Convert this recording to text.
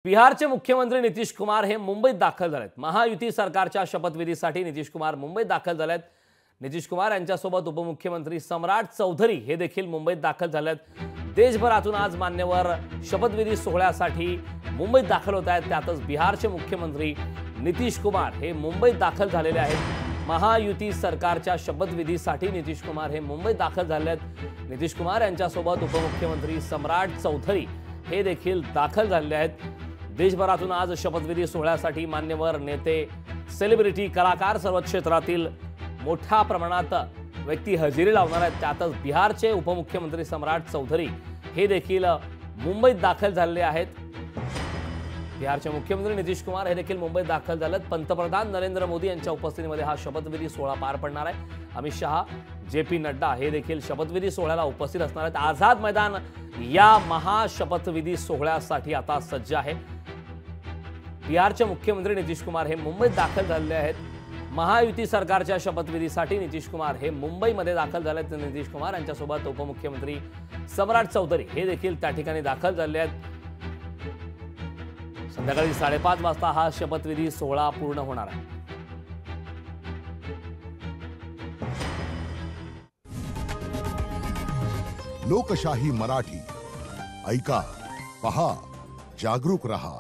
बिहारचे मुख्यमंत्री नितीश कुमार हे मुंबईत दाखल झालेत। महायुती सरकारच्या शपथविधीसाठी नितीश कुमार मुंबईत दाखल झालेत। नितीश कुमार यांच्यासोबत उपमुख्यमंत्री सम्राट चौधरी हे देखील मुंबईत दाखल झालेत। देशभरातून आज मान्यवर शपथविधी सोहळ्यासाठी मुंबईत दाखल होत आहेत। त्यातच बिहारचे मुख्यमंत्री नितीश कुमार हे मुंबईत दाखल झालेले आहेत। महायुती सरकारच्या शपथविधीसाठी नितीश कुमार हे मुंबईत दाखल झाले आहेत। नितीश कुमार यांच्यासोबत उपमुख्यमंत्री सम्राट चौधरी हे देखील दाखल झाले आहेत। देशभरातून आज शपथविधी सोहळ्यासाठी मान्यवर नेते, सेलिब्रिटी, कलाकार, सर्व क्षेत्रातील मोठ्या प्रमाणात व्यक्ती हजेरी लावणार आहेत। त्यातच बिहारचे उपमुख्यमंत्री सम्राट चौधरी हे देखील मुंबईत दाखल झाले आहेत। बिहारचे मुख्यमंत्री नितीश कुमार हे देखील मुंबईत दाखल झालेत। पंतप्रधान नरेंद्र मोदी यांच्या उपस्थितीमध्ये हा शपथविधी सोहळा पार पडणार आहे। अमित शहा, जे.पी. नड्डा हे देखील शपथविधी सोहळ्याला उपस्थित असणार आहेत। आझाद मैदान या महाशपथविधी सोहळ्यासाठी आता सज्ज आहे। बिहारचे मुख्यमंत्री नितीश कुमार हे मुंबईत दाखल झालेले आहेत। महायुती सरकारच्या शपथविधीसाठी नितीश कुमार हे मुंबईमध्ये दाखल झाले आहेत। नितीश कुमार यांच्यासोबत उपमुख्यमंत्री सम्राट चौधरी हे देखील त्या ठिकाणी दाखल झाले आहेत। संध्याकाळी 5:30 वाजता हा शपथविधी सोहळा पूर्ण होणार आहे। लोकशाही मराठी ऐका, पहा, जागरूक रहा।